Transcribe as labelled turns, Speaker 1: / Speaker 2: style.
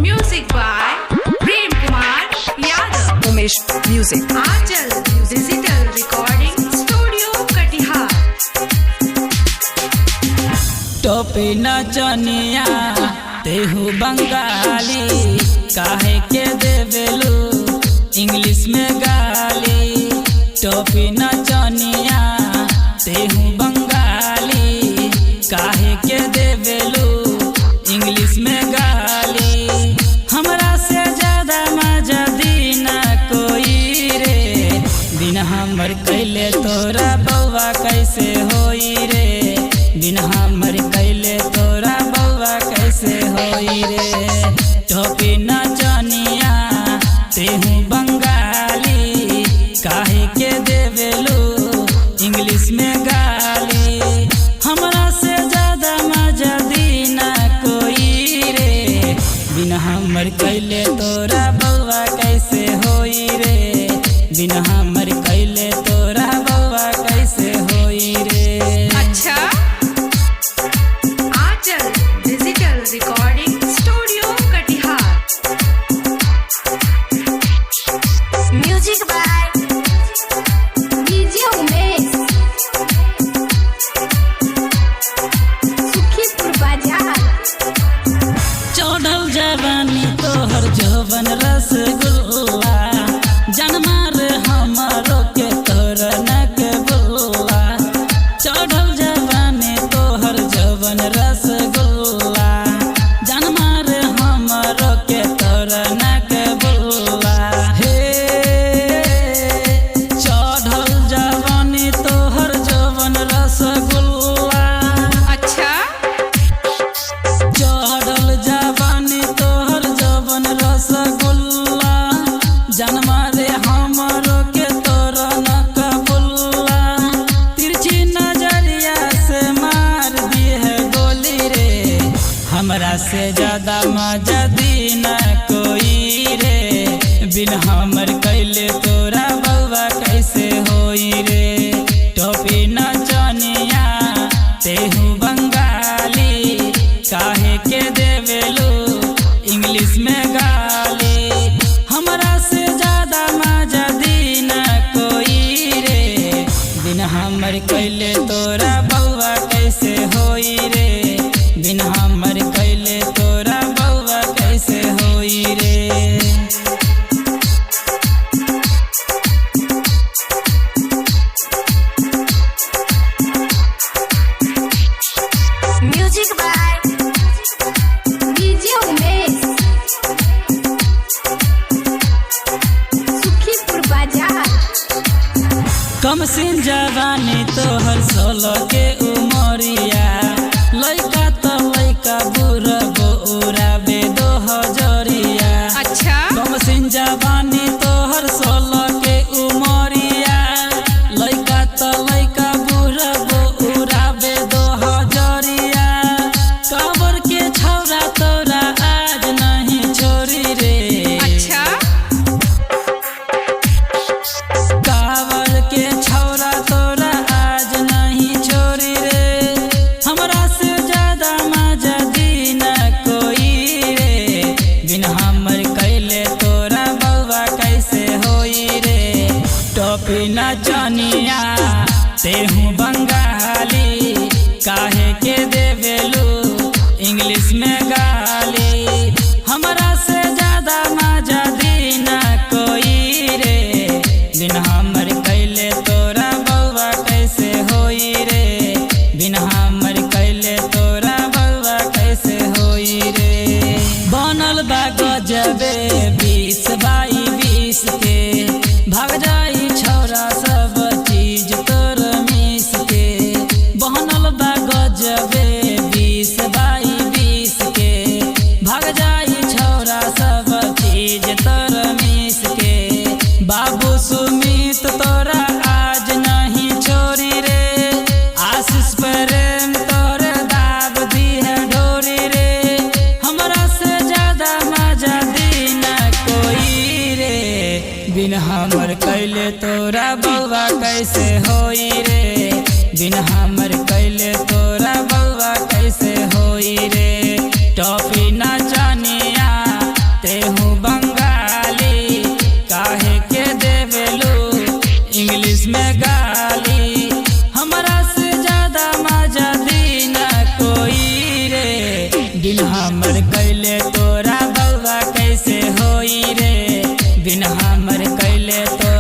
Speaker 1: Music by Prem Kumar Yadav.
Speaker 2: Umesh Music.
Speaker 1: Aanchal Digital Recording Studio, Katihar.
Speaker 3: टोपी नचनिया तेहू बंगाली काहे के देवेलू इंग्लिश में गाली। टोपी नचनिया तेहू बंगाली काहे के देवेलू इंग्लिश में गाली। हमरा से ज्यादा मजा दीना कोई रे, बिन हमर कैले तोरा बउआ कैसे होई रे, बिन हमर कैले तोरा बउआ कैसे होई रे। टोपी नचनिया तेहू बंगाली काहे के देवेलू इंग्लिश में गाली। हमरा से ज्यादा मजा दीना कोई रे, बिन हमर कैले तोरा बउआ कैसे होई रे, बिन हमर कैले तोरा बउआ कैसे होई रे।
Speaker 1: अच्छा, Aanchal Digital Recording Studio, Katihar.
Speaker 4: Music by DJ Umesh. Sukhipur बाजार।
Speaker 3: चढ़ल जवानी तोहर जवन रसगुल्ला, जनमा रे हमरो के तोर नक बुल्ला। चढ़ल जवानी तोहर जवन रसगुल्ला, जनमा रे हमरो के तोर नक बुल्ला। हे चढ़ल जवानी तोहर जवन रसगुल्ला,
Speaker 1: अच्छा,
Speaker 3: चढ़ल जवानी तोहर जवन रसगुल्ला, जनमा रे हमरो के तोर नक बुल्ला। तिरछी नजरिया से मार दिए गोली रे, हमरा से ज्यादा मजा दीना कोई रे, बिन हमर कैले तोरा बउआ कैसे होई रे। टोपी नचनिया तेहू बंगाली काहे के देवेलू इंग्लिश में गाली। हमरा से ज्यादा मजा दीना कोई रे, बिन हमर कैले तोरा बउआ कैसे होई रे, बिन हमर कैले तोरा बउआ कैसे होई रे।
Speaker 4: Music by DJ Umesh. Sukhipur बाजार।
Speaker 3: कम सिन जवानी तोहर 16 के उमरिया, लइका तो लइका बुढ़ बउरा बे 2000।
Speaker 1: अच्छा,
Speaker 3: कम सिन जवानी तोहर 16 के उमरिया, लइका तो लइका बुढ़ बउरा बे 2000। काबर के छौरा तोरा आज नहीं छोरी रे।
Speaker 1: अच्छा,
Speaker 3: कावर के छौरा तोरा आज नहीं छोरी रे, हमरा से ज्यादा मजा दीना कोई रे, बिन हमर कैले तोरा बउआ कैसे होई रे। टोपी नचनिया तेहू बंगाली काहे के देवेलू इंग्लिश में गाली। हमरा से ज्यादा मजा दीना कोई रे, बिन हमर कैले तोरा बउआ कैसे होई रे, बिन हमर कैले तोरा बउआ कैसे होई रे। बनल बा गजबे 20 बाई 20 के, भाग जाई छौरा सब चीज तोर मिस के। बनल बा गजबे 20 बाई 20 के, भाग जाई छौरा सब चीज तोर मिस के। बाबू सुमित तोरा आज नहीं छोरी रे, आशीष प्रेम तोरे दाब दी है ढोरी रे। हमरा से ज्यादा मजा दीना कोई रे, बिन हमर कैले तोरा बउआ कैसे होई रे, बिन हमर कैले तोरा बउआ कैसे होई रे। टोपी नचनिया बिन हमर कैले तोरा बउआ कैसे होई रे बिन हमर कैले तो